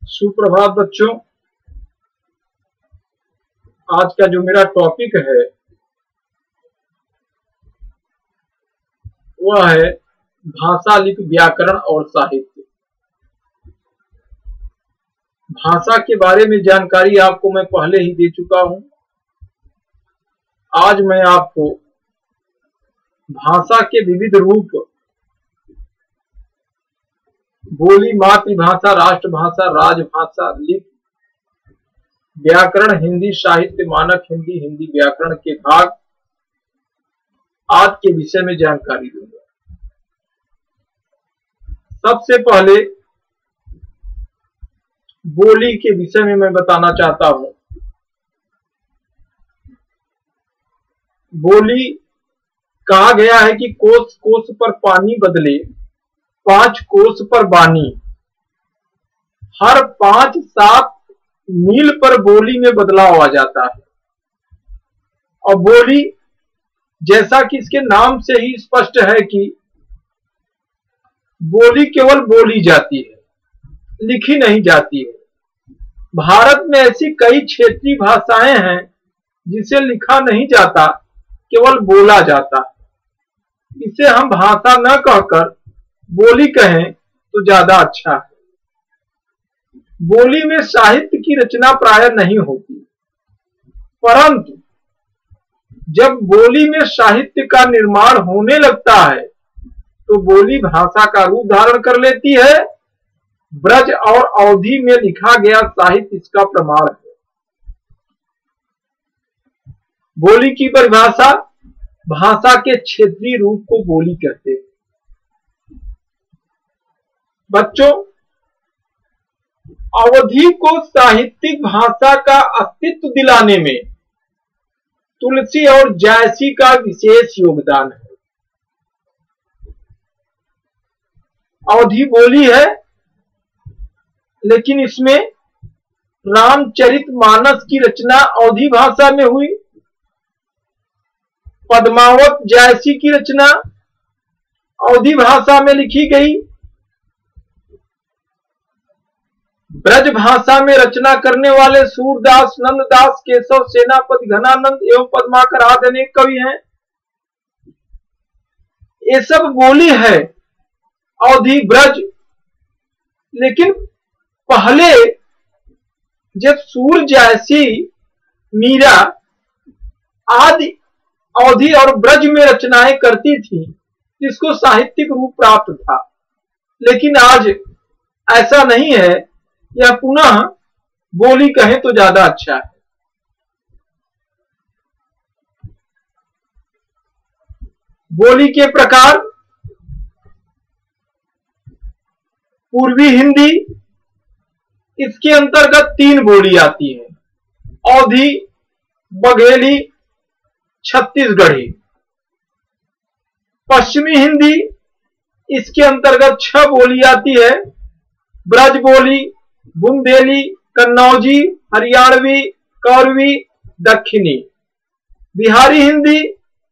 सुप्रभात बच्चों। आज का जो मेरा टॉपिक है वह है भाषा, लिपि, व्याकरण और साहित्य। भाषा के बारे में जानकारी आपको मैं पहले ही दे चुका हूं। आज मैं आपको भाषा के विविध रूप, बोली, मातृभाषा, राष्ट्रभाषा, राजभाषा, लिपि, व्याकरण, हिंदी साहित्य, मानक हिंदी, हिंदी व्याकरण के भाग आज के विषय में जानकारी दूंगा। सबसे पहले बोली के विषय में मैं बताना चाहता हूं। बोली कहा गया है कि कोस कोस पर पानी बदले, 5 कोस पर बानी। हर 5-7 मील पर बोली में बदलाव आ जाता है। और बोली जैसा कि इसके नाम से ही स्पष्ट है कि बोली केवल बोली जाती है, लिखी नहीं जाती है। भारत में ऐसी कई क्षेत्रीय भाषाएं हैं जिसे लिखा नहीं जाता, केवल बोला जाता है। इसे हम भाषा न कहकर बोली कहें तो ज्यादा अच्छा है। बोली में साहित्य की रचना प्रायः नहीं होती, परंतु जब बोली में साहित्य का निर्माण होने लगता है तो बोली भाषा का रूप धारण कर लेती है। ब्रज और अवधी में लिखा गया साहित्य इसका प्रमाण है। बोली की परिभाषा, भाषा के क्षेत्रीय रूप को बोली कहते हैं। बच्चों, अवधी को साहित्यिक भाषा का अस्तित्व दिलाने में तुलसी और जायसी का विशेष योगदान है। अवधी बोली है, लेकिन इसमें रामचरितमानस की रचना अवधी भाषा में हुई। पद्मावत जायसी की रचना अवधी भाषा में लिखी गई। ब्रज भाषा में रचना करने वाले सूरदास, नंददास, केशव, सेनापति, घनानंद एवं पद्माकर आदि अनेक कवि हैं। ये सब बोली है, अवधी, ब्रज। लेकिन पहले जब सूर, जायसी, मीरा आदि अवधी और ब्रज में रचनाएं करती थी, जिसको साहित्यिक रूप प्राप्त था। लेकिन आज ऐसा नहीं है, यह पुनः बोली कहें तो ज्यादा अच्छा है। बोली के प्रकार, पूर्वी हिंदी, इसके अंतर्गत 3 बोली आती है, अवधी, बघेली, छत्तीसगढ़ी। पश्चिमी हिंदी, इसके अंतर्गत 6 बोली आती है, ब्रज बोली, बुंदेली, कन्नौजी, हरियाणवी, कौरवी, दक्षिणी। बिहारी हिंदी,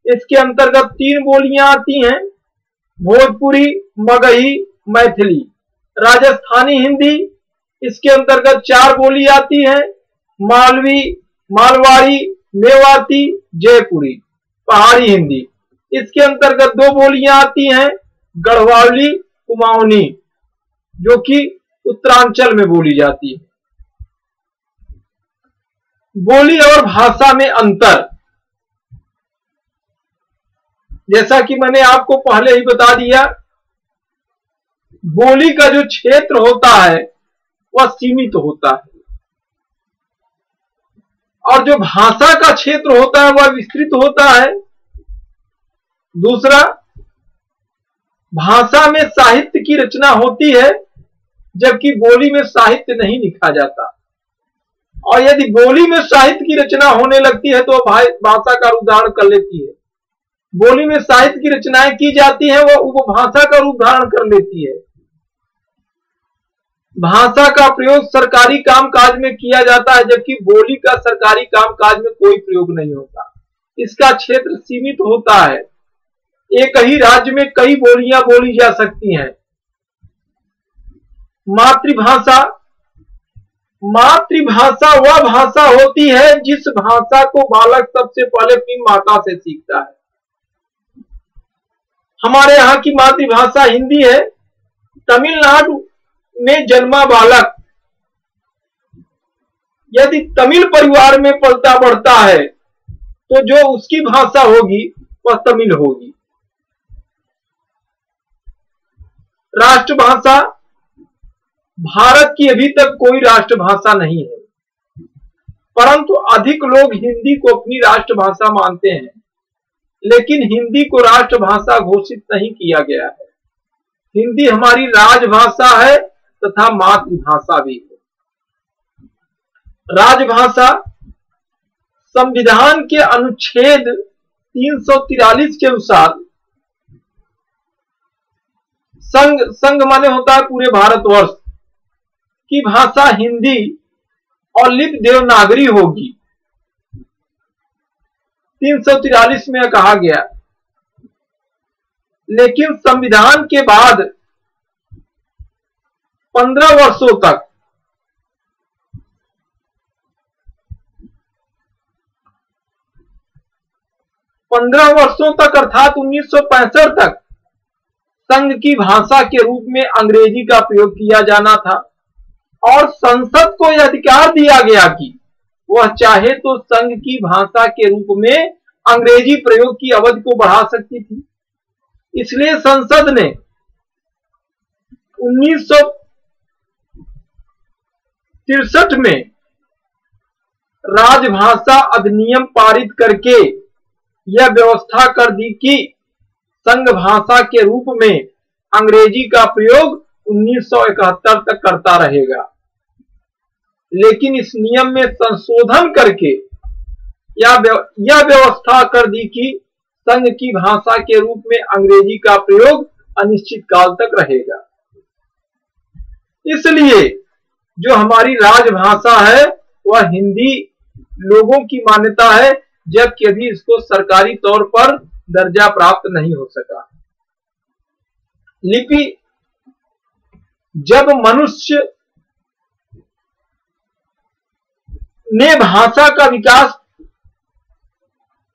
इसके अंतर्गत 3 बोलियां आती हैं, भोजपुरी, मगही, मैथिली। राजस्थानी हिंदी, इसके अंतर्गत 4 बोली आती हैं, मालवी, मालवाड़ी, मेवाती, जयपुरी। पहाड़ी हिंदी, इसके अंतर्गत 2 बोलियां आती हैं, गढ़वाली, कुमाऊनी, जो कि उत्तरांचल में बोली जाती है। बोली और भाषा में अंतर, जैसा कि मैंने आपको पहले ही बता दिया, बोली का जो क्षेत्र होता है वह सीमित होता है, और जो भाषा का क्षेत्र होता है वह विस्तृत होता है। दूसरा, भाषा में साहित्य की रचना होती है, जबकि बोली में साहित्य नहीं लिखा जाता। और यदि बोली में साहित्य की रचना होने लगती है तो भाषा का रूप धारण कर लेती है। बोली में साहित्य की रचनाएं की जाती हैं, वो भाषा का रूप धारण कर लेती है। भाषा का प्रयोग सरकारी कामकाज में किया जाता है, जबकि बोली का सरकारी कामकाज में कोई प्रयोग नहीं होता। इसका क्षेत्र सीमित होता है। एक ही राज्य में कई बोलियां बोली जा सकती हैं। मातृभाषा मातृभाषा वह भाषा होती है जिस भाषा को बालक सबसे पहले अपनी माता से सीखता है। हमारे यहाँ की मातृभाषा हिंदी है। तमिलनाडु में जन्मा बालक यदि तमिल परिवार में पलता बढ़ता है तो जो उसकी भाषा होगी वह तमिल होगी। राष्ट्रभाषा भारत की अभी तक कोई राष्ट्रभाषा नहीं है, परंतु अधिक लोग हिंदी को अपनी राष्ट्रभाषा मानते हैं, लेकिन हिंदी को राष्ट्रभाषा घोषित नहीं किया गया है। हिंदी हमारी राजभाषा है तथा मातृभाषा भी है। राजभाषा संविधान के अनुच्छेद 343 के अनुसार संघ माने होता है पूरे भारतवर्ष की भाषा हिंदी और लिपि देवनागरी होगी। 343 में कहा गया, लेकिन संविधान के बाद 15 वर्षों तक अर्थात 1965 तक संघ की भाषा के रूप में अंग्रेजी का प्रयोग किया जाना था और संसद को यह अधिकार दिया गया कि वह चाहे तो संघ की भाषा के रूप में अंग्रेजी प्रयोग की अवधि को बढ़ा सकती थी। इसलिए संसद ने 1963 में राजभाषा अधिनियम पारित करके यह व्यवस्था कर दी कि संघ भाषा के रूप में अंग्रेजी का प्रयोग 1971 तक करता रहेगा। लेकिन इस नियम में संशोधन करके यह व्यवस्था कर दी कि संघ की भाषा के रूप में अंग्रेजी का प्रयोग अनिश्चित काल तक रहेगा। इसलिए जो हमारी राजभाषा है वह हिंदी लोगों की मान्यता है, जबकि अभी इसको सरकारी तौर पर दर्जा प्राप्त नहीं हो सका। लिपि जब मनुष्य ने भाषा का विकास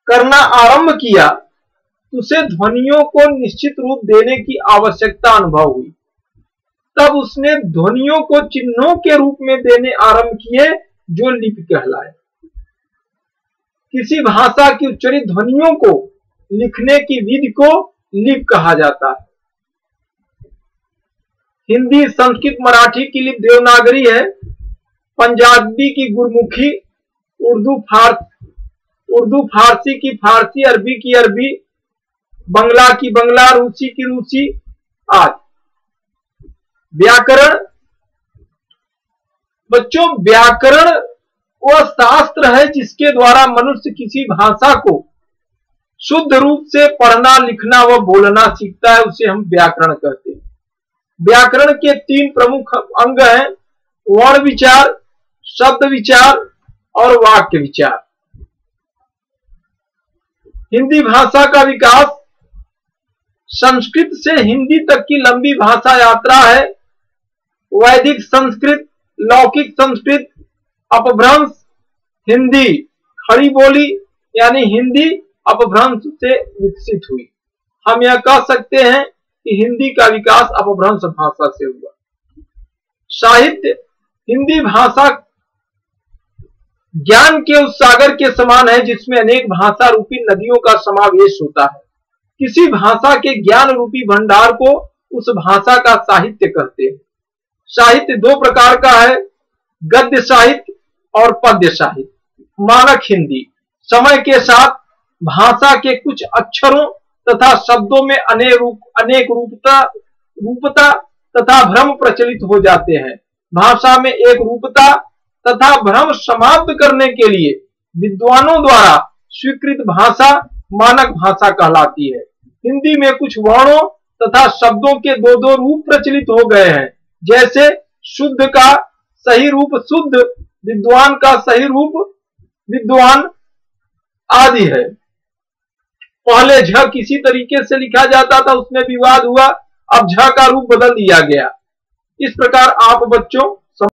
करना आरंभ किया तो उसे ध्वनियों को निश्चित रूप देने की आवश्यकता अनुभव हुई। तब उसने ध्वनियों को चिन्हों के रूप में देने आरंभ किए जो लिपि कहलाए। किसी भाषा की उच्चारित ध्वनियों को लिखने की विधि को लिपि कहा जाता है। हिंदी, संस्कृत, मराठी की लिपि देवनागरी है। पंजाबी की गुरमुखी, उर्दू फारसी की फारसी, अरबी की अरबी, बंगला की बंगला, रूसी की रूसी आदि। व्याकरण बच्चों, व्याकरण वह शास्त्र है जिसके द्वारा मनुष्य किसी भाषा को शुद्ध रूप से पढ़ना, लिखना व बोलना सीखता है, उसे हम व्याकरण कहते हैं। व्याकरण के 3 प्रमुख अंग हैं: वर्ण विचार, शब्द विचार और वाक्य विचार। हिंदी भाषा का विकास संस्कृत से हिंदी तक की लंबी भाषा यात्रा है। वैदिक संस्कृत, लौकिक संस्कृत, अपभ्रंश हिंदी, खड़ी बोली यानी हिंदी अपभ्रंश से विकसित हुई। हम यह कह सकते हैं कि हिंदी का विकास अपभ्रंश भाषा से हुआ। साहित्य, हिंदी भाषा ज्ञान के उस सागर के समान है जिसमें अनेक भाषा रूपी नदियों का समावेश होता है। किसी भाषा के ज्ञान रूपी भंडार को उस भाषा का साहित्य कहते हैं। साहित्य 2 प्रकार का है: गद्य साहित्य और पद्य साहित्य। मानक हिंदी समय के साथ भाषा के कुछ अक्षरों तथा शब्दों में अनेक रूपता तथा भ्रम प्रचलित हो जाते हैं। भाषा में एक रूपता तथा भ्रम समाप्त करने के लिए विद्वानों द्वारा स्वीकृत भाषा मानक भाषा कहलाती है। हिंदी में कुछ वर्णों तथा शब्दों के 2 रूप प्रचलित हो गए हैं, जैसे शुद्ध का सही रूप शुद्ध, विद्वान का सही रूप विद्वान आदि है। पहले झ किसी तरीके से लिखा जाता था, उसमें विवाद हुआ, अब झ का रूप बदल दिया गया। इस प्रकार आप बच्चों